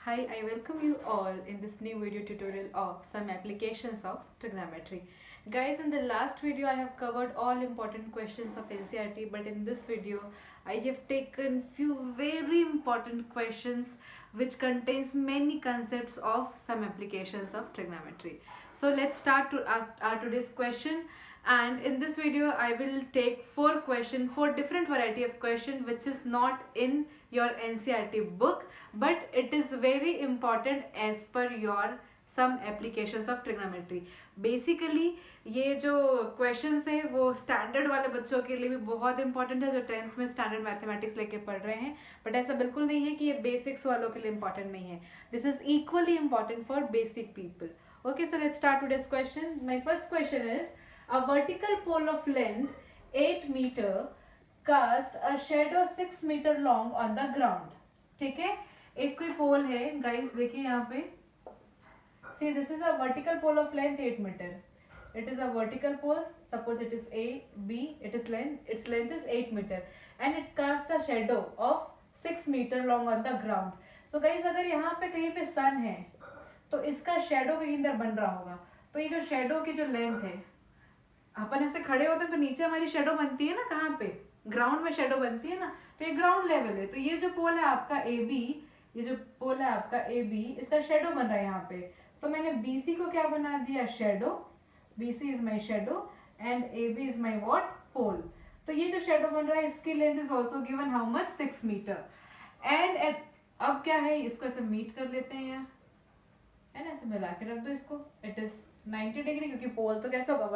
Hi, I welcome you all in this new video tutorial of some applications of trigonometry. Guys, in the last video I have covered all important questions of NCERT, but in this video I have taken few very important questions which contains many concepts of some applications of trigonometry. So let's start to our today's question, and in this video I will take four different variety of question which is not in your NCERT book, but it is very important as per your some applications of trigonometry. Basically ये जो questions है वो standard वाले बच्चों के लिए भी बहुत इंपॉर्टेंट है जो 10th में स्टैंडर्ड मैथमेटिक्स लेके पढ़ रहे हैं, बट ऐसा बिल्कुल नहीं है कि ये बेसिक्स वालों के लिए इंपॉर्टेंट नहीं है. This is equally important for basic people. Okay, so let's start today's question. My first question is, a vertical pole of length 8 meter cast a shadow 6 meter long on the ground. ठीक है, एक कोई पोल है guys, देखिए यहाँ पे. See, this is a vertical pole of length 8 meter. It is a vertical pole. Suppose it is A, B. Its length is 8 meter, and it's cast a shadow of 6 meter long on the ground. So guys, अगर यहाँ पे कहीं पे सन है तो इसका shadow कहीं इधर बन रहा होगा. तो ये जो शेडो की जो लेंथ है, अपन ऐसे खड़े होते हैं तो नीचे हमारी शेडो बनती है ना, कहाँ पे, ग्राउंड में शेडो बनती है ना, तो ये ग्राउंड लेवल है. तो ये जो पोल है आपका ए बी, ये जो पोल है आपका ए बी, इसका शेडो बन रहा है यहाँ पे. तो मैंने बी सी को क्या बना दिया, shadow. B C is my shadow and A B is my what, pole. तो ये जो शेडो बन रहा है इसकी length is also given how much, 6 metre. And अब क्या है, इसको ऐसे मीट कर लेते हैं यहाँ, है ना, ऐसे मिला के रख दो इसको. इट इज 90 डिग्री, क्योंकि पोल तो कैसा होगा,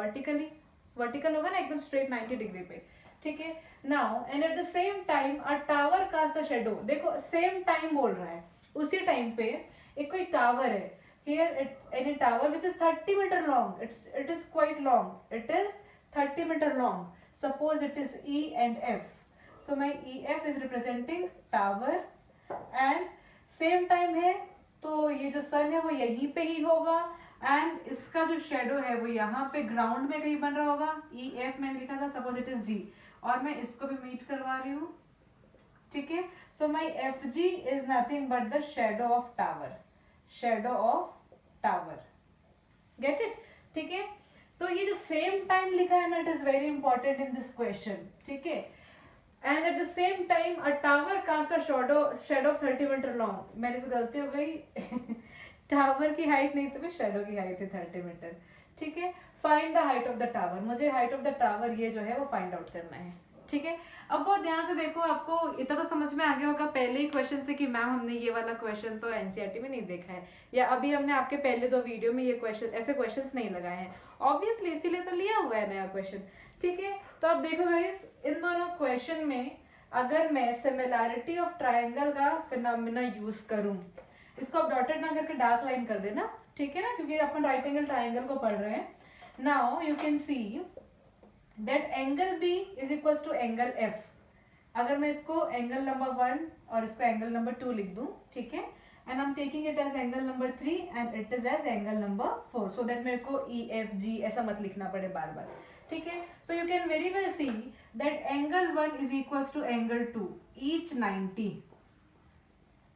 वर्टिकल होगा ना, एकदम स्ट्रेट 90 डिग्री पे. ठीक है. Now and at the same time a tower cast a shadow. देखो सेम टाइम बोल रहा है, उसी टाइम पे एक कोई टावर है. Here any tower which is 30 meter long. It is quite long. It is 30 meter long. Suppose it is E and F. So my EF is representing tower, and same time है तो ये जो सन है वो यहीं पे ही होगा, एंड इसका जो शेडो है वो यहाँ पे ग्राउंड में कहीं बन रहा होगा. ई एफ मैंने लिखा था, सपोज इट इज जी, और मैं इसको भी मीट करवा रही हूँ. ठीक है. So my F G is nothing but the shadow of tower. Shadow of tower. Get it. ठीक है. तो ये जो सेम टाइम लिखा है ना, it is very important in this question. ठीक है. And at the same time a tower cast a shadow of 30 metre long. मेरे से गलती हो गई टावर की हाइट नहीं तो शेडो की हाइट है 30 मीटर. ठीक है. Find the height of the tower. मुझे हाइट ऑफ द टावर ये जो है वो फाइंड आउट करना है. ठीक है. अब बहुत ध्यान से देखो, आपको इतना तो समझ में आ गया होगा पहले ही क्वेश्चन से कि मैम हमने ये वाला क्वेश्चन तो एनसीईआरटी में नहीं देखा है, या अभी हमने आपके पहले 2 वीडियो में ये क्वेश्चन ऐसे क्वेश्चंस नहीं लगाए हैं. ऑब्वियसली इसीलिए तो लिया हुआ है नया क्वेश्चन. ठीक है. तो अब देखो गाइस, इन दोनों क्वेश्चन में अगर मैं सिमिलैरिटी ऑफ ट्राइंगल का फिनोमेना यूज करूं, इसको आप डॉटेड ना करके डार्क लाइन कर देना. ठीक है ना, क्योंकि अपन राइट एंगल ट्राइंगल को पढ़ रहे हैं. Now you can see that angle B is equal to angle F. अगर मैं इसको एंगल नंबर 1 और इसको एंगल नंबर 2 लिख दूं, ठीक है, and I am taking it as angle number 3 and it is as angle number 4, so that मेरे को ई एफ जी ऐसा मत लिखना पड़े बार बार. ठीक है. So you can very well see that angle 1 is equal to angle 2 each 90.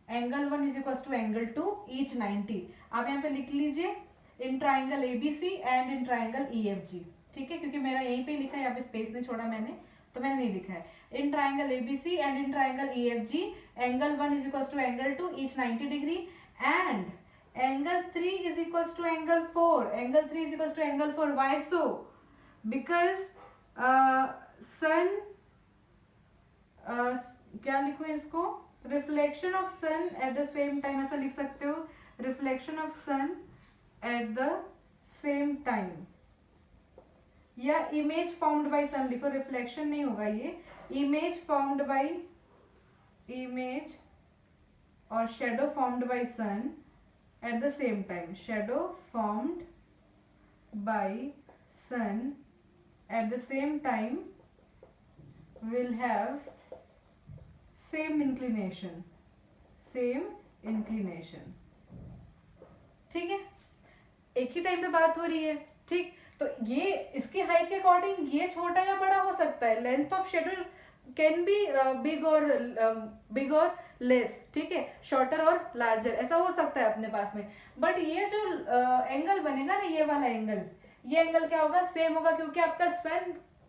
Angle 1 is equal to angle 2 each 90. आप यहाँ पे लिख लीजिए in triangle ABC and in triangle E F G. ठीक है, क्योंकि मेरा यहीं पे लिखा है, यहाँ पे स्पेस नहीं छोड़ा मैंने, तो मैंने नहीं लिखा है. In triangle ABC and in triangle E F G, angle 1 is equal to angle 2 each 90 degree, and angle 3 is equal to angle 4. Angle 3 is equal to angle 4. Why so? Because sun, क्या लिखूं इसको, reflection of sun at the same time, ऐसा लिख सकते हो, reflection of sun at the same time, या image formed by sun लिखो. Reflection नहीं होगा ये, इमेज फॉर्म्ड बाय, इमेज और shadow formed by sun at the same time. Shadow formed by sun at the same time will have same inclination. ठीक है. एक ही time पे बात हो रही है. ठीक. तो ये इसकी हाइट के अकॉर्डिंग ये छोटा या बड़ा हो सकता है. Length of shadow can be big और लेस, ठीक है, शॉर्टर और लार्जर, ऐसा हो सकता है अपने पास में। बट ये जो एंगल बनेगा ना, ये वाला एंगल, ये एंगल क्या होगा, सेम होगा, क्योंकि आपका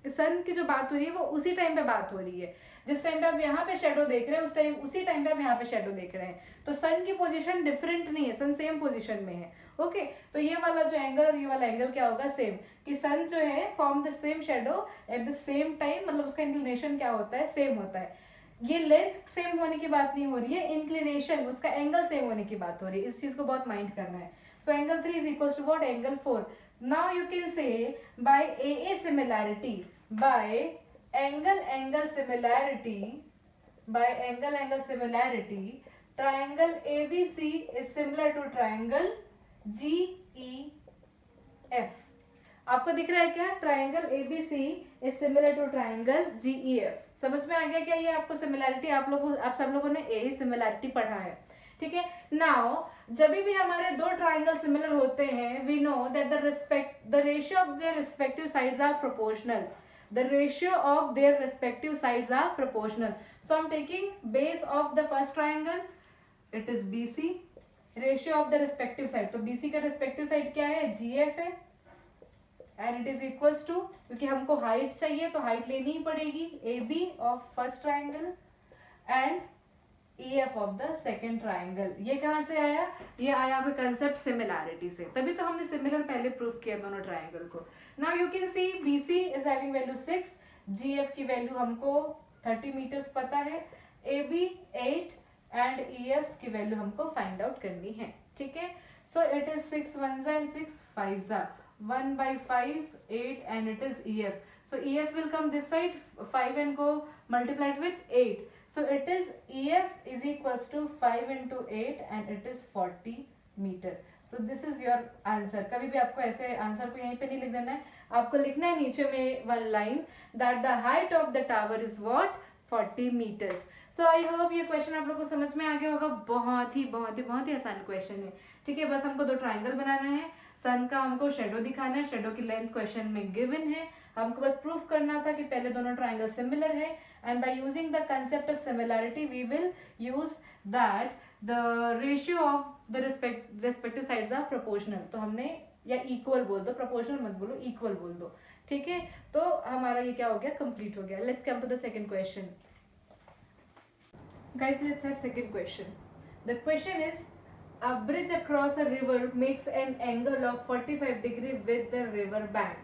सन की जो बात हो रही है वो उसी टाइम पे बात हो रही है। जिस टाइम पे आप यहाँ पे शेडो देख रहे हैं उसी टाइम पे आप यहाँ पे शेडो देख रहे हैं। तो सन की पोजीशन डिफरेंट नहीं है, सन सेम पोजीशन में है। ओके, तो ये वाला जो एंगल और ये वाला एंगल क्या होगा, सेम, कि सन जो है form the same shadow eight the same time, मतलब उसका इंक्लिनेशन क्या होता है, सेम होता है। ये लेंथ सेम होने की बात नहीं हो रही है, इंक्लिनेशन, उसका एंगल सेम होने की बात हो रही है। इस चीज को बहुत माइंड करना है। So angle 3 is equal to what, angle 4। Now you can say by a similarity, by angle similarity, by angle similarity, triangle ABC is similar to triangle GEF। आपको दिख रहा है क्या, triangle ABC is similar to triangle GEF। समझ में आ गया क्या ये आपको सिमिलैरिटी, आप सब लोगों ने यही सिमिलैरिटी पढ़ा है, ठीक है। नाउ जब भी हमारे दो ट्राइंगल सिमिलर होते हैं, we know that the ratio of their respective sides are proportional, the ratio of their respective sides are proportional. So I'm taking base of the first triangle, it is BC, ratio of the respective side, तो BC का respective side क्या है, GF है, and it is equals to, क्योंकि हमको height चाहिए तो height लेनी ही पड़ेगी, AB of first triangle and EF of the second triangle। ये कहाँ से आया, ये आया आपके कंसेप्ट सिमिलैरिटी से, तभी तो हमने सिमिलर पहले प्रूफ किया दोनों ट्राइंगल को। Now you can C BC is having value 6, GF की वैल्यू हमको 30 मीटर्स पता है, AB 8 एंड EF की वैल्यू हमको फाइंड आउट करनी है, ठीक है। So it is 6 1s and 6 5s, 1/5 8 and it is EF। So EF will come this side, 5 and go multiplied with 8, so it is EF is equals to 5 into 8 and it is 40 meter। So this is your answer। कभी भी आपको ऐसे answer को यहीं पे नहीं लिख देना है, आपको लिखना है नीचे में one line, that the height of the tower is what, 40 meters। So I hope ये क्वेश्चन आप लोगों को समझ में आ गया होगा। बहुत ही आसान क्वेश्चन है, ठीक है। बस हमको दो ट्राइंगल बनाना है, सन का हमको शेडो दिखाना है, शेडो की लेंथ क्वेश्चन में गिवन है, हमको बस प्रूफ करना था कि पहले दोनों ट्राइंगल सिमिलर है, and by using the concept of similarity we will use that the ratio of the respective sides are proportional. तो हमने, या इक्वल बोल दो, प्रोपोर्शनल मत बोलो, इक्वल बोल दो, ठीक है। तो हमारा ये क्या हो गया, कंप्लीट हो गया। Let's come to the second question. Guys, let's have second question. The question is, a bridge across a river makes an angle of 45 degree with the river bank।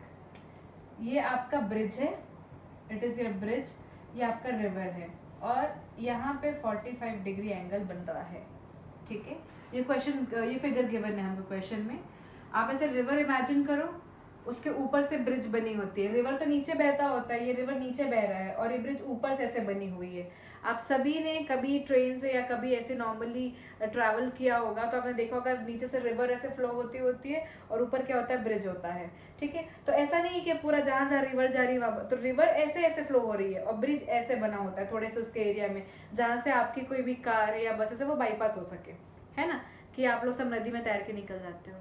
ये आपका ब्रिज है, इट इज योर ब्रिज, ये आपका river है और यहाँ पे 45 degree angle बन रहा है, ठीक है। ये क्वेश्चन, ये फिगर गिवन है हमको क्वेश्चन में। आप ऐसे रिवर इमेजिन करो, उसके ऊपर से ब्रिज बनी होती है, रिवर तो नीचे बहता होता है, ये रिवर नीचे बह रहा है और ये ब्रिज ऊपर से ऐसे बनी हुई है। आप सभी ने कभी ट्रेन से या कभी ऐसे नॉर्मली ट्रैवल किया होगा तो आपने देखा होगा नीचे से रिवर ऐसे फ्लो होती है और ऊपर क्या होता है, ब्रिज होता है, ठीक है। तो ऐसा नहीं है कि पूरा जहाँ जहाँ रिवर जा रही है वहाँ, तो रिवर ऐसे फ्लो हो रही है और ब्रिज ऐसे बना होता है थोड़े से उसके एरिया में, जहाँ से आपकी कोई भी कार या बस से वो बाईपास हो सके, है ना, कि आप लोग सब नदी में तैर के निकल जाते हो।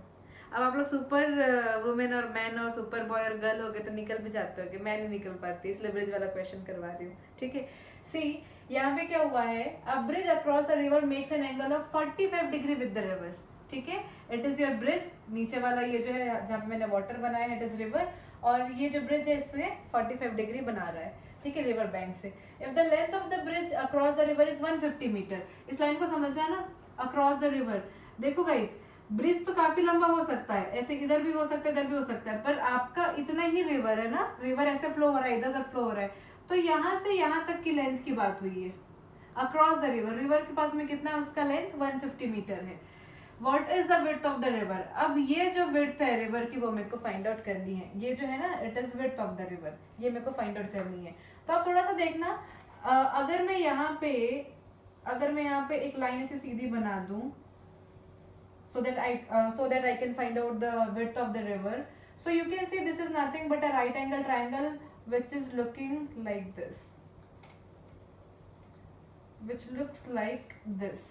अब आप लोग सुपर वुमेन और मैन और सुपर बॉय और गर्ल हो गए तो निकल भी जाते हो, कि मैं नहीं निकल पाती, इसलिए ब्रिज वाला क्वेश्चन करवा रही हूँ, ठीक है। सी, यहाँ पे क्या हुआ है, अ bridge across a river makes an angle of 45 degree with the river, ठीक है। इट इज योर ब्रिज, नीचे वाला ये जो है जहाँ पे मैंने वाटर बनाया है, इट इज रिवर, और ये जो ब्रिज है इससे 45 डिग्री बना रहा है, ठीक है, रिवर बैंक से। If the length of the bridge across the river is 150 metre, इस लाइन को समझना है ना, अक्रॉस द रिवर। देखो गाइस, ब्रिज तो काफी लंबा हो सकता है, ऐसे इधर भी हो सकता है, इधर भी हो सकता है, पर आपका इतना ही रिवर है ना, रिवर ऐसे फ्लो हो रहा है, इधर उधर फ्लो हो रहा है, तो यहाँ से यहाँ तक की लेंथ की बात हुई है, अक्रॉस द रिवर। रिवर के पास में कितना है, उसका लेंथ 150 मीटर है। What is the width of the river, अब ये जो विड्थ है रिवर की वो मेरे को फाइंड आउट करनी है, ये जो है ना, it is width of the river, ये मेरे को फाइंड आउट करनी है। तो आप थोड़ा सा देखना, अगर मैं यहाँ पे एक लाइन ऐसे सीधी बना दूं, so that I can find out the width of the river. So you can see this is nothing but a right angle triangle which is looking like this, which looks like this,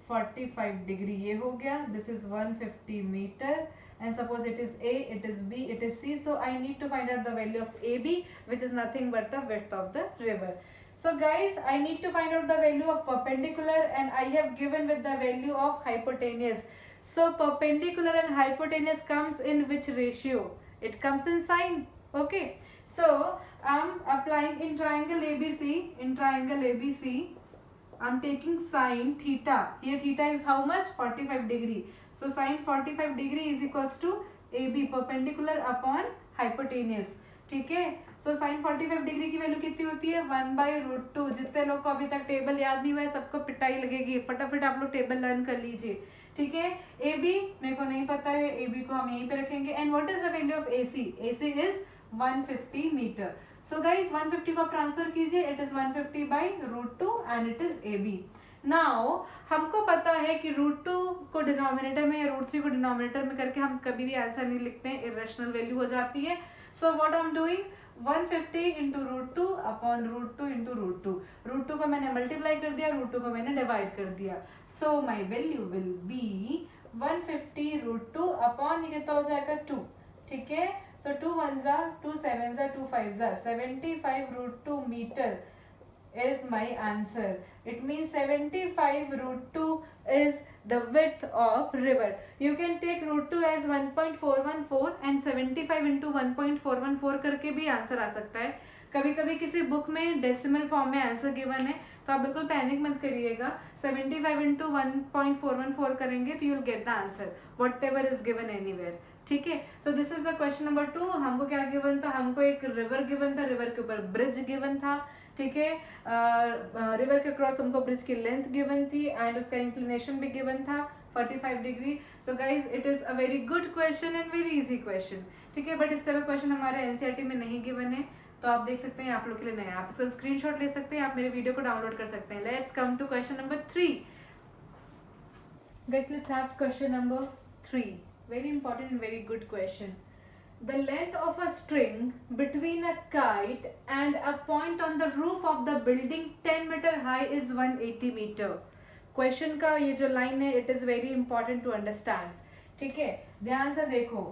45 degree ये हो गया, this is 150 meter, and suppose it is A, it is B, it is C, so I need to find out the value of AB, which is nothing but the width of the river. So guys, I need to find out the value of perpendicular and I have given with the value of hypotenuse. So perpendicular and hypotenuse comes in which ratio? It comes in sine. Okay. So I'm applying in triangle ABC. In triangle ABC, I'm taking sine theta. Here theta is how much? 45 degree. So sine 45 degree is equals to AB, perpendicular upon hypotenuse. ठीक है. So sine 45 degree की value कितनी होती है? 1/√2. जितने लोग को अभी तक टेबल याद नहीं हुआ है सबको पिटाई लगेगी. फटाफट आप लोग टेबल लर्न कर लीजिए. ठीक है. ए बी मेरे को नहीं पता है, ए बी को हम यहीं पे रखेंगे. And what is the value of A C? A C is 150 metre. So guys 150 को आप ट्रांसफर कीजिए. It is 150/√2 and it is A B. Now हमको पता है कि √2 को डिनोमिनेटर में या √3 को डिनोमिनेटर में करके हम कभी भी आंसर नहीं लिखते हैं, इरेशनल वैल्यू हो जाती है. So what I am doing, 150 into √2 upon √2 into √2. √2 को मैंने मल्टीप्लाई कर दिया, √2 को मैंने डिवाइड कर दिया. So my value will be 150 √2 upon ये कितना हो जाएगा 2. ठीक है. सो 2 1 जा 2 7 जा 2 5 जा 75 √2 metre is my answer. It means 75 √2 is the width of river. You can take √2 as 1.414 and 75 into 1.414 करके भी आंसर आ सकता है. कभी कभी किसी बुक में डेसिमल फॉर्म में आंसर गिवन है तो आप बिल्कुल पैनिक मत करिएगा. 75 into 1.414 करेंगे तो you will get the answer what ever is given anywhere. ठीक है. सो this is the question number 2. हमको क्या गिवन था? हमको एक रिवर गिवन था, रिवर के ऊपर ब्रिज गिवन था. ठीक है. रिवर के क्रॉस हमको ब्रिज की लेंथ गिवन थी एंड उसका इंक्लिनेशन भी गिवन था 45 degree. So guys it is a very good question and very easy question. ठीक है. बट इस तरह क्वेश्चन हमारे एनसीईआरटी में नहीं गिवन है तो आप देख सकते हैं, आप लोग के लिए नया. आप इसका स्क्रीनशॉट ले सकते हैं, आप मेरे वीडियो को डाउनलोड कर सकते हैं. Let's come to question number 3. Guys let's have question number 3. Very important and very good question. The length of a string between a kite and a point on the roof of the building 10 meter high is 180 meter. Question का ये जो line है it is very important to understand. ठीक है. ध्यान से देखो,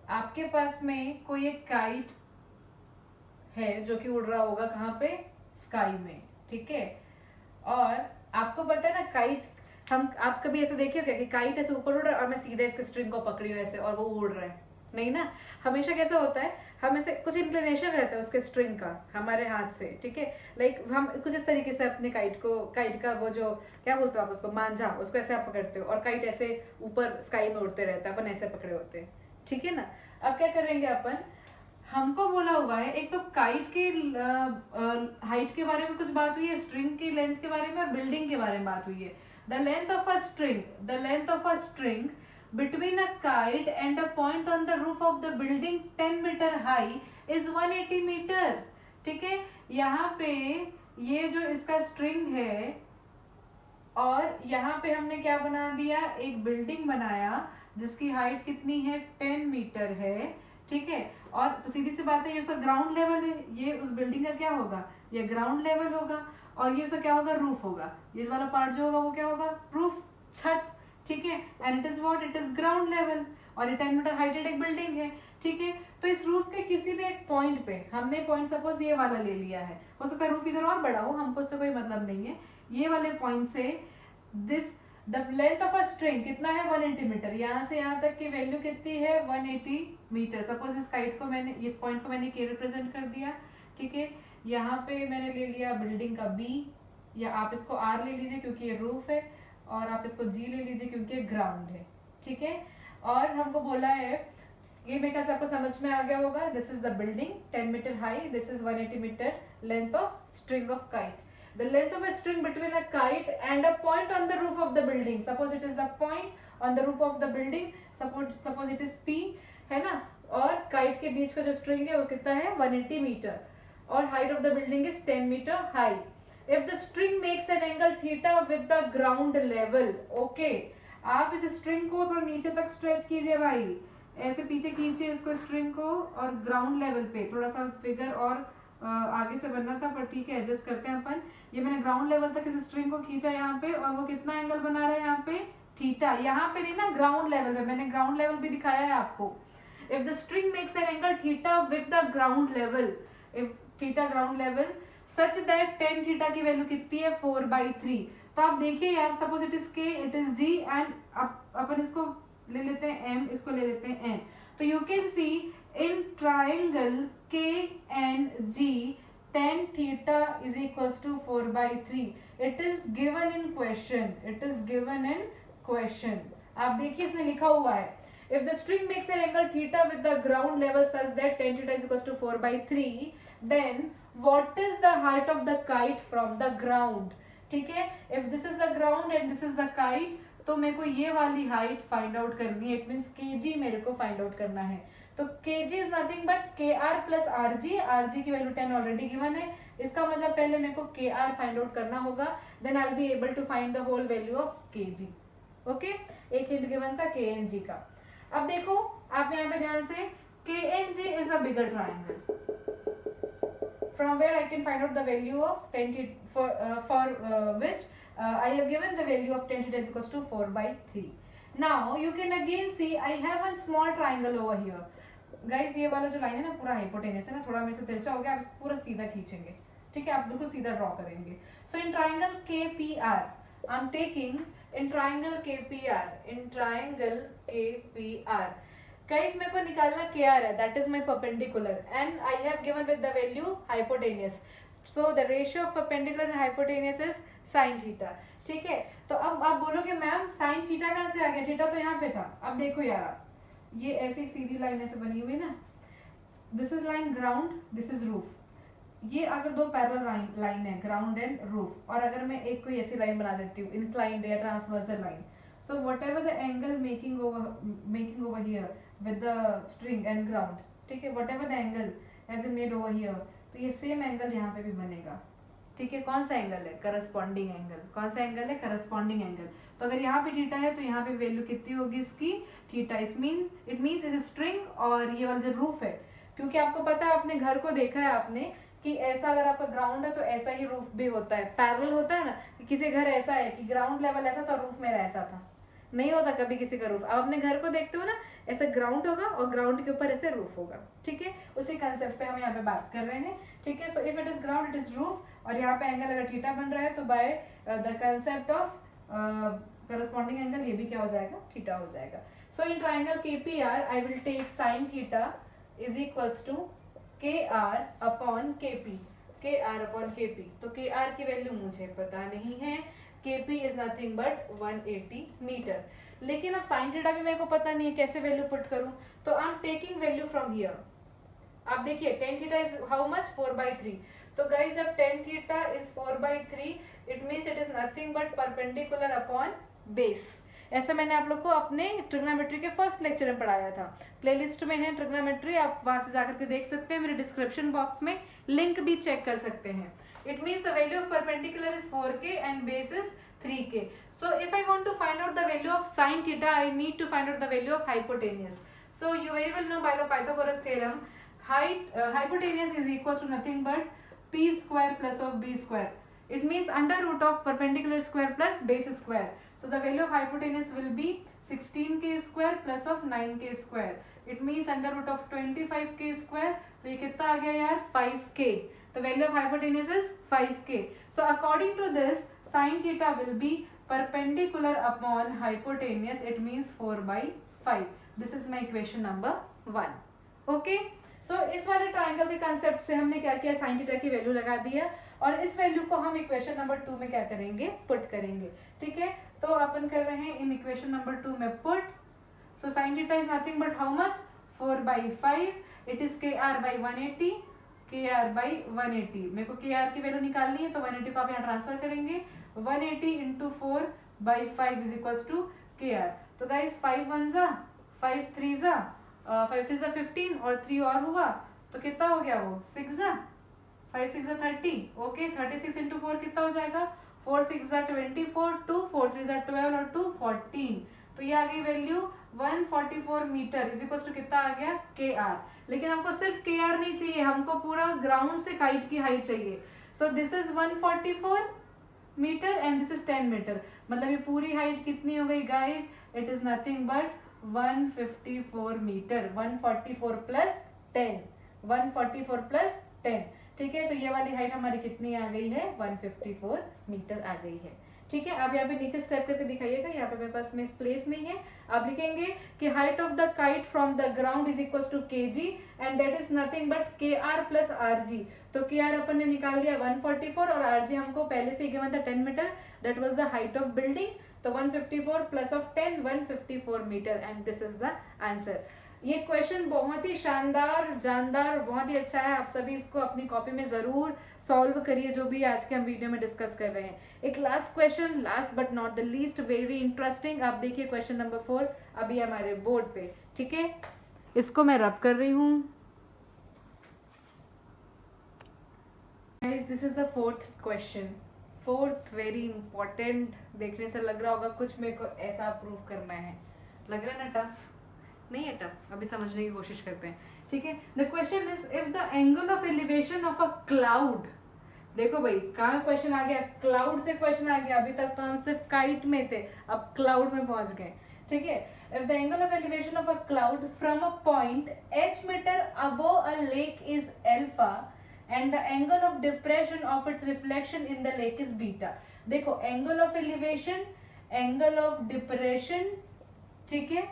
आपके पास में कोई एक kite है जो कि उड़ रहा होगा कहाँ पे? स्काई में. ठीक है. और आपको पता है ना काइट, आप कभी ऐसा देखे हो क्या कि काइट ऐसे ऊपर उड़ रहा है और मैं सीधा इसके स्ट्रिंग को पकड़ी हूँ ऐसे और वो उड़ रहा है? नहीं ना. हमेशा कैसा होता है, हम ऐसे कुछ इंक्लिनेशन रहता है उसके स्ट्रिंग का हमारे हाथ से. ठीक है. लाइक हम कुछ इस तरीके से अपने काइट का वो जो क्या बोलते हो आप उसको, मांझा, उसको ऐसे आप पकड़ते हो और काइट ऐसे ऊपर स्काई में उड़ते रहता है, अपन ऐसे पकड़े होते हैं. ठीक है ना. अब क्या करेंगे अपन, हमको बोला हुआ है एक तो काइट के हाइट के बारे में कुछ बात हुई है, स्ट्रिंग की लेंथ के बारे में और बिल्डिंग के बारे में बात हुई है. The length of a string between a kite and a point on the roof of the building 10 meter high is 180 meter. ठीक है. यहाँ पे ये जो इसका स्ट्रिंग है और यहाँ पे हमने क्या बना दिया, एक बिल्डिंग बनाया जिसकी हाइट कितनी है? 10 मीटर है. ठीक है. और तो सीधी सी बात है ये उसका ग्राउंड लेवल है, ये उस बिल्डिंग का क्या होगा? ये ग्राउंड लेवल होगा. और ये उसका क्या होगा? रूफ होगा. ये वाला पार्ट जो होगा वो क्या होगा? रूफ, छत. ठीक है. And it is what? It is ground level. और ये 10 मीटर हाइटेड एक बिल्डिंग है. ठीक है. तो इस रूफ के किसी भी एक पॉइंट पे, हमने पॉइंट सपोज ये वाला ले लिया है, हो सकता है रूफ इधर और बड़ा हो, हमको उससे कोई मतलब नहीं है. ये वाले पॉइंट से this the length of a string कितना है? 180 मीटर. यहाँ से यहाँ तक की वैल्यू कितनी है? 180 मीटर. सपोज इस काइट को मैंने, इस पॉइंट को मैंने के रिप्रेजेंट कर दिया. ठीक है. यहाँ पे मैंने ले लिया बिल्डिंग का बी, या आप इसको आर ले लीजिए क्योंकि ये रूफ है, और आप इसको जी ले लीजिए क्योंकि ये ग्राउंड है. ठीक है. और हमको बोला है, ये मेरे ख्याल आपको समझ में आ गया होगा. This is the building 10 metre high, this is 180 metre length of string of kite. The length of a string between a kite and a point on the roof of the building. Suppose it is the point on the roof of the building, suppose it is P, है ना. और kite के बीच का जो string है वो कितना है? 180 मीटर. और height of the building is 10 metre high. If the string makes an angle theta with the ground level, okay, आप इस स्ट्रिंग को थोड़ा नीचे तक स्ट्रेच कीजिए भाई, ऐसे पीछे खींचिए इसको स्ट्रिंग को, और ग्राउंड लेवल पे थोड़ा सा फिगर और आगे से बनना था पर ठीक है एडजस्ट करते हैं अपन. ये मैंने ग्राउंड लेवल तक इस स्ट्रिंग को खींचा यहाँ पे, और वो कितना एंगल बना रहा है यहाँ पे? थीटा. यहाँ पे नहीं ना, ग्राउंड लेवल पे. मैंने ग्राउंड लेवल भी दिखाया है आपको. If the string makes an angle theta with the ground level, if theta ground level, such that tan theta की वैल्यू कितनी है 4/3। तो आप देखिए यार, सपोज इट इज के, इट इज जी, एंड अपन इसको ले लेते हैं एम, इसको ले लेते हैं एन। तो you can see in triangle के N G tan theta is equals to 4/3. It is given in question. It is given in question. आप देखिए इसने लिखा हुआ है, if the string makes an angle theta with the ground level such that tan theta is equals to 4/3, then what is the height of the kite from the ground? ठीक है, if this is the ground and this is the kite, तो मेरे को ये वाली height find out करनी है। It means kg मेरे को फाइंड आउट करना है। तो kg is nothing but kr plus rg। rg की वैल्यू 10 ऑलरेडी गिवन है, इसका मतलब पहले मेरे को kr फाइंड आउट करना होगा, then I will be able to find the whole value of kg। Okay, एक हिंट गिवन था kng का। अब देखो आप यहाँ पे ध्यान से, kng is a bigger triangle from where I can find out the value of tan theta for which I have given the value of tan theta is equals to 4/3. Now you can again see I have one small triangle over here. Guys, ये वाला जो line है ना पूरा hypotenuse है ना, थोड़ा मेरे से तिरछा हो गया, आप इसको पूरा सीधा खींचेंगे, ठीक है, आप बिल्कुल सीधा ड्रॉ करेंगे। So in triangle KPR I am taking in triangle KPR guys, मेरे को निकालना KR है, that is my perpendicular and I have given with the value hypotenuse, so the ratio of perpendicular and hypotenuse is sin theta। ठीक है, तो अब आप बोलोगे मैम sin थीटा कहाँ से आ गया, थीटा तो यहाँ पे था। अब देखो यार, ये ऐसी सीधी लाइन ऐसे बनी हुई ना, this is line ground, this is roof. ये अगर दो पैरेलल लाइन है ग्राउंड एंड रूफ, और अगर मैं एक कोई ऐसी लाइन बना देती हूँ इंक्लाइंड या transversal line, so whatever the angle making over here with the string and ground, ठीक है, whatever the angle has been made over here, तो ये सेम एंगल यहाँ पे भी बनेगा। ठीक है, कौन सा एंगल है, करस्पॉन्डिंग एंगल। कौन सा एंगल है, करस्पॉन्डिंग एंगल। तो अगर यहाँ पे थीटा है तो यहाँ पे वैल्यू कितनी होगी इसकी, theta. It means is string, और ये वाला जो रूफ है, क्योंकि आपको पता है, अपने घर को देखा है आपने कि ऐसा अगर आपका ग्राउंड है तो ऐसा ही रूफ भी होता है, पैरेलल होता है ना। किसी घर ऐसा है कि ग्राउंड लेवल ऐसा था, रूफ मेरा ऐसा था, नहीं होता कभी किसी का रूफ। आप अपने घर को देखते हो ना, ऐसे ग्राउंड होगा और ग्राउंड के ऊपर ऐसे रूफ होगा। ठीक है, उसी कंसेप्ट पे हम यहाँ पे बात कर रहे हैं। ठीक है, so if it is ground it is roof, और यहाँ पे एंगल अगर थीटा बन रहा है तो by the concept of corresponding angle ये भी क्या हो जाएगा, थीटा हो जाएगा। So in triangle KPR I will take sine theta is equals to KR upon KP। KR upon KP, तो KR की वैल्यू मुझे पता नहीं है, KP is nothing but 180 metre. लेकिन अब साइन थीटा भी मेरे को पता नहीं है, कैसे वैल्यू पुट करूं। तो आई am taking value from here. आप देखिए tan theta is how much, 4/3। तो गाइस जब tan theta is 4/3, it means it is nothing but perpendicular upon base. ऐसा मैंने आप लोग को अपने ट्रिग्नोमेट्री के फर्स्ट लेक्चर में पढ़ाया था। प्लेलिस्ट में है ट्रिग्नोमेट्री, आप वहां से जाकर के देख सकते हैं, मेरे डिस्क्रिप्शन बॉक्स में लिंक भी चेक कर सकते हैं। It means the value of perpendicular is 4k and base is 3k. So if I want to find out the value of sin theta, I need to find out the value of hypotenuse. So you very well know by the Pythagoras theorem, hypotenuse is equals to nothing but p square plus of b square. It means under root of perpendicular square plus base square. So the value of hypotenuse will be 16k square plus of 9k square. It means under root of 25k square. तो ये कितना आ गया यार, 5k. The value of hypotenuse is 5k. So according to this, sin theta will be perpendicular upon hypotenuse. It means 4/5. This is my equation number 1. Okay. So इस वाले triangle के concept से हमने क्या किया, sin theta की value लगा दी है, और इस वैल्यू को हम इक्वेशन नंबर 2 में क्या करेंगे, पुट करेंगे। ठीक है, तो अपन कर रहे हैं इन इक्वेशन नंबर 2 में put. So sin theta is nothing but how much, 4/5. It is KR by 180. KR by 180, मेरे को KR की वैल्यू निकालनी है, तो 180 को आप यहाँ ट्रांसफर करेंगे। 180 into 4/5 is equal to KR। तो गाइस 5 1 जा 5 3 जा 5 3 जा 15 और 3 और हुआ तो कितना हो गया, वो 6 जा 5 6 जा 30। ओके, 36 इंटू 4 कितना हो जाएगा, 4 6 जा 24, 2 4 3 जा 12 और 2 14। तो ये आ गई value 144 metre is equal to कितना आ गया, KR। लेकिन हमको सिर्फ KR नहीं चाहिए, हमको पूरा ग्राउंड से काइट की हाइट चाहिए। So this is 144 metre and this is 10 metre. मतलब ये पूरी हाइट कितनी हो गई guys, it is nothing but 154 metre. 144 plus 10, 144 plus 10। ठीक है, तो ये वाली हाइट हमारी कितनी आ गई है, 154 मीटर आ गई है। ठीक है, आप यहाँ पे नीचे स्टेप करके दिखाइएगा, यहाँ पे मेरे पास में प्लेस नहीं है। आप लिखेंगे कि height of the kite from the ground is equal to kg and that is nothing but kr plus rg। तो kr अपन ने निकाल लिया 144 और rg हमको पहले से गिवन था 10 metre, that was the height of building. तो 154 plus of 10 154 metre and this is the answer. ये क्वेश्चन बहुत ही शानदार, जानदार, बहुत ही अच्छा है। आप सभी इसको अपनी कॉपी में जरूर सॉल्व करिए, जो भी आज के हम वीडियो में डिस्कस कर रहे हैं। एक last question, last but not the least, very interesting. आप देखिए क्वेश्चन नंबर 4 अभी हमारे बोर्ड पे। ठीक है, इसको मैं रब कर रही हूँ। This is the fourth question, fourth very important. देखने से लग रहा होगा कुछ मेरे को ऐसा प्रूव करना है, लग रहा है ना टफ? नहीं है टफ, अभी समझने की कोशिश करते हैं। ठीक है, the question is if the angle of elevation of a cloud, देखो भाई कहाँ क्वेश्चन आ गया, क्लाउड से क्वेश्चन आ गया। अभी तक तो हम सिर्फ काइट में थे, अब क्लाउड में पहुंच गए। ठीक है, if the angle of elevation of a cloud from a point h metre above a lake is alpha and the angle of depression of its reflection in the lake is beta. देखो angle of elevation, angle of depression, ठीक है,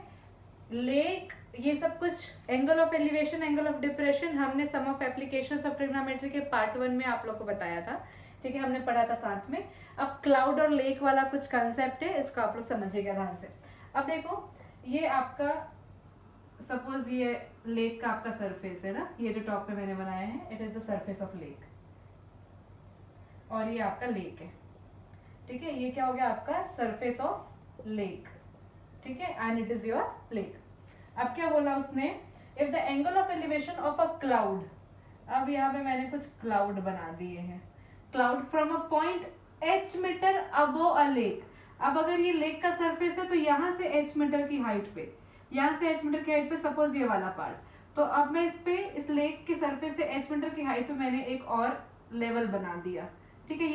lake, ये सब कुछ angle of elevation, angle of depression हमने some of applications of trigonometry के part 1 में आप लोग को बताया था। ठीक है, हमने पढ़ा था साथ में। अब क्लाउड और लेक वाला कुछ कंसेप्ट है, इसको आप लोग समझिएगा ध्यान से। अब देखो ये आपका सपोज ये लेक का आपका सरफेस है ना, ये जो टॉप पे मैंने बनाया है, it is the surface of lake, और ये आपका लेक है। ठीक है, ये क्या हो गया आपका सरफेस ऑफ लेक। ठीक है, and it is your lake. अब क्या बोला उसने, if the angle of elevation of a cloud, अब यहाँ पे मैंने कुछ क्लाउड बना दिए हैं, cloud from a point h metre above a lake. अब अगर ये लेक का सरफेस है तो यहाँ से h मीटर की हाइट पे, यहाँ से h मीटर की हाइट पे सपोज ये वाला पार्ट, तो अब मैं इस पे, इस लेक के सरफेस से h मीटर की हाइट पे मैंने एक और लेवल बना दिया। ठीक है,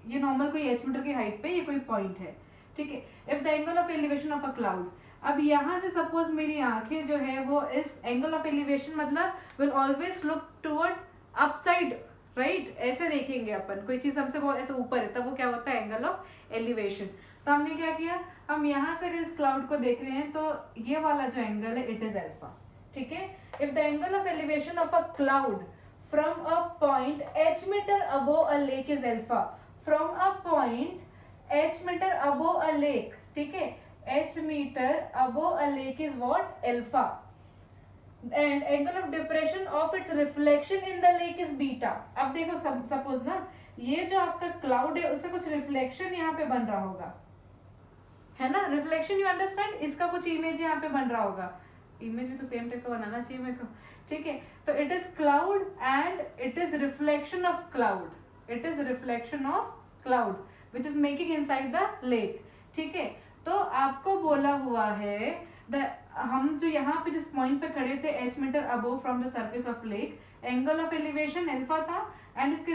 ये नॉर्मल कोई h मीटर की हाइट पे ये कोई पॉइंट है। ठीक है, if the angle of elevation of a cloud, अब यहाँ से सपोज मेरी आंखें जो है वो इस एंगल ऑफ एलिवेशन मतलब will always look towards upside, right, ऐसे देखेंगे अपन, कोई चीज हमसे बहुत ऐसे ऊपर है तब वो क्या होता है एंगल ऑफ एलिवेशन। तो हमने क्या किया, हम यहाँ से अगर इस क्लाउड को देख रहे हैं तो ये वाला जो एंगल है इट इज अल्फा। ठीक है, if the angle of elevation of a cloud from a point h metre above a lake is alpha, from a point h metre above a lake, ठीक है, h metre above a lake is what, alpha, and angle of depression of its reflection in the lake is beta. अब देखो suppose ना ये जो आपका cloud है उसका कुछ रिफ्लेक्शन यहाँ पे बन रहा होगा, है ना, रिफ्लेक्शन, यू अंडरस्टैंड, इसका कुछ इमेज यहाँ पे बन रहा होगा, इमेज भी तो सेम टाइप का बनाना चाहिए मेरे को। ठीक है, तो it is cloud and it is reflection of cloud, it is reflection of cloud which is making inside the lake. ठीक है, तो आपको बोला हुआ है हम जो यहाँ पे जिस पॉइंट पे खड़े थे h metre above from the surface of lake, angle of elevation alpha था एंड इसके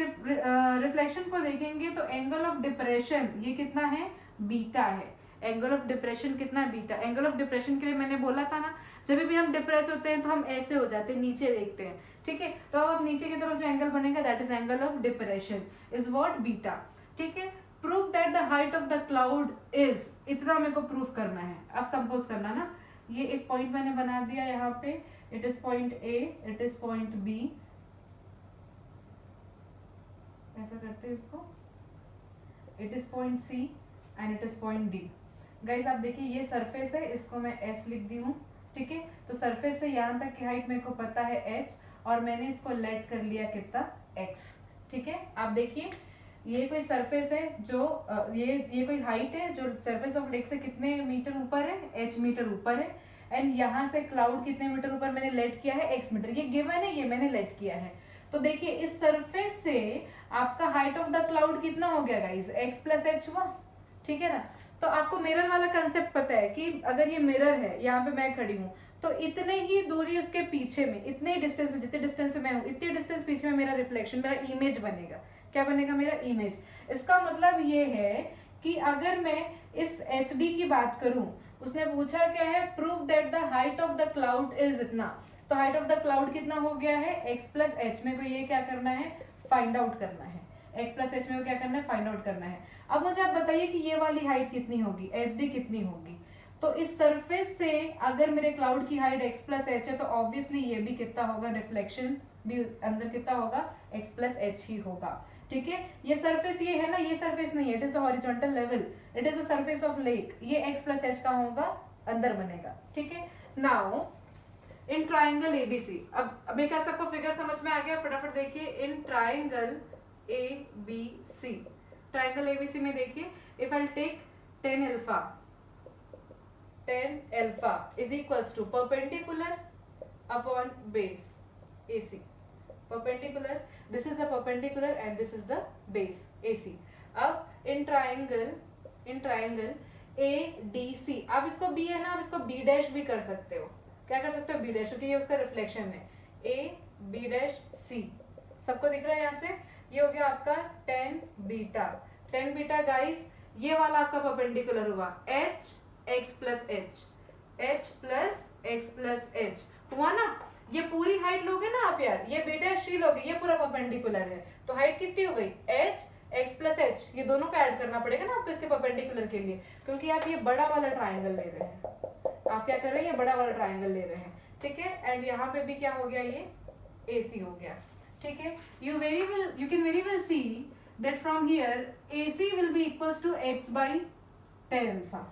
रिफ्लेक्शन को देखेंगे तो एंगल ऑफ डिप्रेशन ये कितना है, बीटा है। एंगल ऑफ डिप्रेशन कितना है, बीटा। एंगल ऑफ डिप्रेशन के लिए मैंने बोला था ना, जब भी हम डिप्रेस होते हैं तो हम ऐसे हो जाते हैं, नीचे देखते हैं। ठीक है, तो अब नीचे की तरफ जो एंगल बनेगा that is angle of depression is what, beta. ठीक है, prove that the height of the cloud is, इतना मेरे को प्रूव करना है। अब सपोज करना ना, ये एक पॉइंट मैंने बना दिया यहाँ पे, it is point A, it is point B, ऐसा करते हैं इसको, it is point C and it is point D. Guys आप देखिए ये सरफेस है, इसको मैं एस लिख दी हूँ। ठीक है, तो सरफेस से यहाँ तक की हाइट मेरे को पता है एच, और मैंने इसको लेट कर लिया कितना, एक्स। ठीक है, आप देखिए ये कोई सरफेस है जो ये कोई हाइट है जो सरफेस ऑफ लेक से कितने मीटर ऊपर है, h मीटर ऊपर है, एंड यहाँ से क्लाउड कितने मीटर ऊपर मैंने लेट किया है, x मीटर, ये गिवन है, ये मैंने लेट किया है। तो देखिए इस सरफेस से आपका हाइट ऑफ द क्लाउड कितना हो गया गाइस, x प्लस एच हुआ। ठीक है ना, तो आपको मिरर वाला कंसेप्ट पता है कि अगर ये मिरर है, यहाँ पे मैं खड़ी हूँ, तो इतने ही दूरी उसके पीछे में, इतने ही डिस्टेंस में, जितने डिस्टेंस पे मैं हूँ इतने डिस्टेंस पीछे में मेरा रिफ्लेक्शन, मेरा इमेज बनेगा। क्या बनेगा, मेरा इमेज। इसका मतलब ये है कि अगर मैं इस SD की बात करूं, उसने पूछा क्या है, prove that the height of the cloud is इतना, तो हाइट ऑफ द क्लाउड कितना हो गया है, x प्लस एच। में को ये क्या करना है, फाइंड आउट करना है, x प्लस एच में क्या करना है, फाइंड आउट करना है। अब मुझे आप बताइए कि ये वाली हाइट कितनी होगी, एच डी कितनी होगी। तो इस सरफेस से अगर मेरे क्लाउड की हाइट x प्लस एच है तो ऑब्वियसली ये भी कितना होगा, रिफ्लेक्शन भी अंदर कितना होगा, x प्लस एच ही होगा। ठीक है, ये सरफेस ये है ना, ये सरफेस नहीं है, it is the horizontal level, it is the surface of lake, ये x प्लस एच का होगा, अंदर बनेगा। ठीक है, नाउ इन ट्राइंगल एबीसी, अब एक सबको फिगर समझ में आ गया, फटाफट देखिए। In triangle ABC, triangle ABC में देखिए, if I take tan alpha, tan alpha is equals to perpendicular upon base AC, perpendicular, this is the perpendicular and this is the base AC। अब in triangle ADC, आप इसको B है ना, आप इसको B dash भी कर सकते हो, क्या कर सकते हो, B डैश, क्योंकि ये उसका रिफ्लेक्शन है। A B डैश C, सबको दिख रहा है यहाँ से, ये हो गया आपका tan beta, tan beta guys, ये वाला आपका परपेंडिकुलर हुआ, H x plus H, H plus x plus H हुआ ना। ये पूरी हाइट लोगे ना आप यार, ये बी डैश सी लोगे, ये पूरा परपेंडिकुलर है, तो हाइट कितनी हो गई, h x प्लस एच, ये दोनों का ऐड करना पड़ेगा ना आपको इसके परपेंडिकुलर के लिए, क्योंकि आप ये बड़ा वाला ट्राइंगल ले रहे हैं, आप क्या कर रहे हैं, ये बड़ा वाला ट्राइंगल ले रहे हैं। ठीक है, एंड यहाँ पे भी क्या हो गया, ये AC हो गया। ठीक है, you can very well see that from here AC will be equals to x by tan alpha,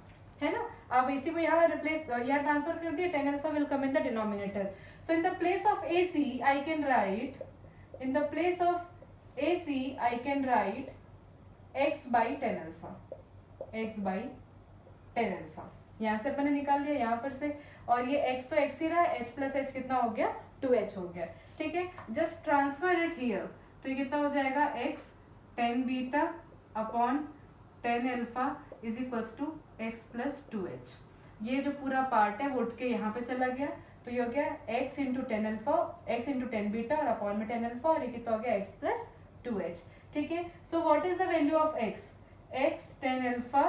है ना। आप AC को यहाँ रिप्लेस, यहाँ ट्रांसफर कर दिए, tan alpha will come in the denominator। So in the place of AC I can write, in the place of AC I can write x by tan alpha, x by tan alpha, यहाँ से अपन ने निकाल लिया यहाँ पर से, और ये x तो x ही रहा, h प्लस एच कितना हो गया, 2h हो गया। ठीक है, जस्ट ट्रांसफर इट हियर, तो ये कितना हो जाएगा, x tan beta upon tan alpha is equals to x plus 2h। ये जो पूरा पार्ट है वो उठ के यहाँ पे चला गया, तो ये हो गया x into tan alpha, x into tan beta और अपॉन में टेन अल्फा, और ये कितना हो गया, x प्लस 2h। ठीक है, so what is the value of x, x tan alpha,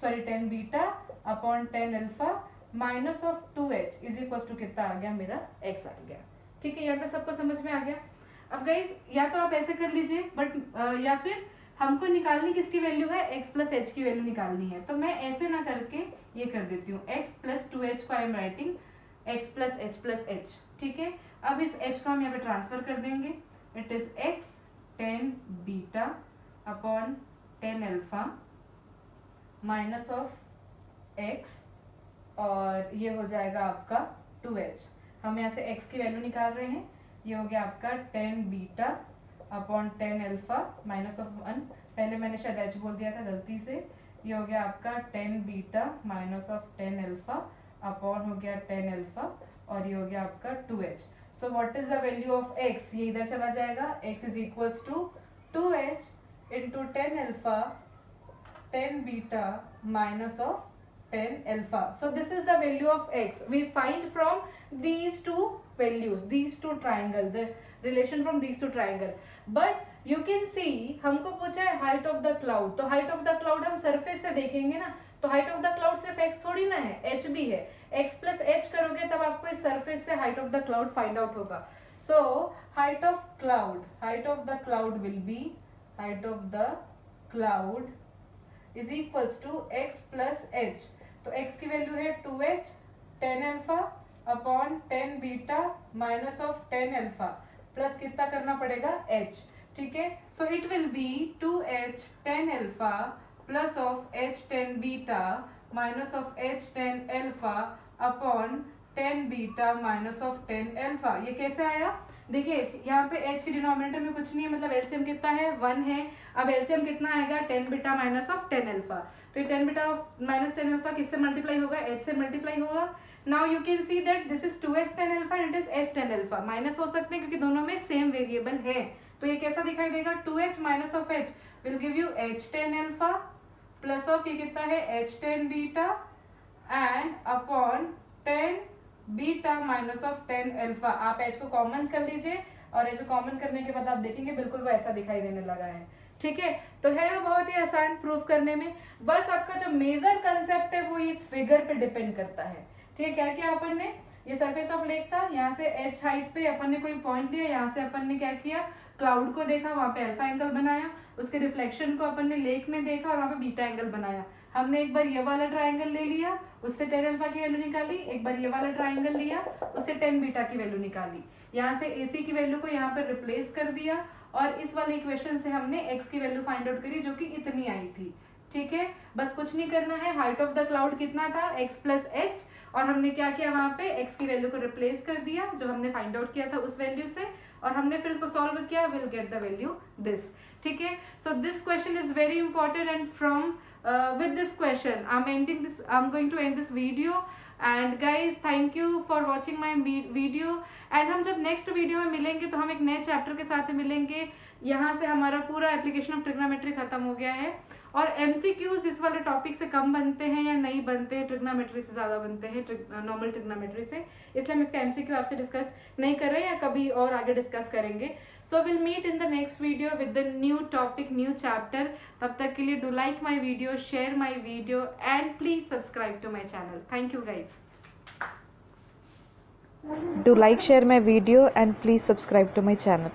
sorry tan beta upon tan alpha minus of 2h is equal to कितना आ गया, मेरा x आ गया। ठीक है, यहाँ तक सबको समझ में आ गया। अब गाइस या तो आप ऐसे कर लीजिए, बट या फिर हमको निकालनी किसकी वैल्यू है, x प्लस एच की वैल्यू निकालनी है, तो मैं ऐसे ना करके ये कर देती हूँ, x प्लस 2h को I am writing x plus H plus H. ठीक है, अब इस h को हम यहाँ पे ट्रांसफर कर देंगे, it is x ten beta upon tan alpha minus of x, और ये हो जाएगा आपका 2h। हम यहाँ से x की वैल्यू निकाल रहे हैं, ये हो गया आपका ten beta upon tan alpha minus of 1, पहले मैंने शायद h बोल दिया था गलती से, ये हो गया आपका tan beta minus of tan alpha upon हो गया टेन अल्फा, और ये हो गया आपका 2h। So what is the value of x, ये इधर चला जाएगा, x is equals to 2h into tan alpha tan beta minus of 10 alpha. So this is the value of x. We find from these two values, these two triangle, the relation from these two triangle. But you can see हमको पूछा है height of the cloud, तो height of the cloud हम surface से देखेंगे ना, तो height of the cloud सिर्फ x थोड़ी ना है, h भी है, x plus h करोगे तब आपको इस surface से height of the cloud find out होगा। So height of the cloud will be, height of the cloud is equals to x plus h, तो x की वैल्यू है 2h tan alpha upon tan beta minus of tan alpha plus कितना करना पड़ेगा h। ठीक है, so it will be 2h tan alpha plus of h tan beta minus of h tan alpha upon tan beta minus of tan alpha. ये कैसे आया, देखिए यहाँ पे h के डिनोमिनेटर में कुछ नहीं है, मतलब एलसीएम कितना है 1 है। अब एलसीएम कितना आएगा, tan beta minus of tan alpha, तो ये tan beta minus tan alpha किससे मल्टीप्लाई होगा, h से मल्टीप्लाई होगा। Now you can see that this is 2h tan alpha and it is h ten alpha, minus हो सकते हैं क्योंकि दोनों में सेम वेरिएबल है, तो ये कैसा दिखाई देगा, 2h minus of h will give you h tan alpha plus of ये कितना है h tan beta and upon tan beta minus of tan alpha. आप h को कॉमन कर लीजिए और h को कॉमन करने के बाद आप देखेंगे बिल्कुल वो ऐसा दिखाई देने लगा है। ठीक है, तो है ना बहुत ही आसान प्रूफ करने में, बस आपका जो मेजर कंसेप्ट है वो इस फिगर पे डिपेंड करता है। ठीक है, क्या किया अपन ने, ये सरफेस ऑफ लेक था, यहाँ से h हाइट पे अपन ने कोई पॉइंट लिया, यहाँ से अपन ने क्या किया, क्लाउड को देखा, वहाँ पे अल्फा एंगल बनाया, उसके रिफ्लेक्शन को अपन ने लेक में देखा और वहाँ पे बीटा एंगल बनाया। हमने एक बार ये वाला ट्राइंगल ले लिया, उससे 10 अल्फा की वैल्यू निकाली, एक बार ये वाला ट्राइंगल लिया, उससे 10 बीटा की वैल्यू निकाली। यहाँ से AC की वैल्यू को यहाँ पर रिप्लेस कर दिया और इस वाले इक्वेशन से हमने x की वैल्यू फाइंड आउट करी जो कि इतनी आई थी। ठीक है, बस कुछ नहीं करना है। हाइट ऑफ द क्लाउड कितना था, x प्लस एच, और हमने क्या किया, वहां पे x की वैल्यू को रिप्लेस कर दिया जो हमने फाइंड आउट किया था उस वैल्यू से, और हमने फिर इसको सॉल्व किया, will get the value this. ठीक है, so this question is very important and from with this question I'm going to end this video. And guys, thank you for watching my video. and हम जब next video में मिलेंगे तो हम एक नए चैप्टर के साथ मिलेंगे। यहाँ से हमारा पूरा एप्लीकेशन ऑफ ट्रिग्नोमेट्री खत्म हो गया है, और MCQs इस वाले टॉपिक से कम बनते हैं या नहीं बनते हैं, ट्रिग्नोमेट्री से ज़्यादा बनते हैं, नॉर्मल ट्रिग्नोमेट्री से, इसलिए हम इसका MCQ आपसे डिस्कस नहीं कर रहे हैं या कभी और आगे डिस्कस करेंगे। So will meet in the next video with the new topic, new chapter. तब तक के लिए do like my video, share my video and please subscribe to my channel. Thank you guys. Do like, share my video and please subscribe to my channel.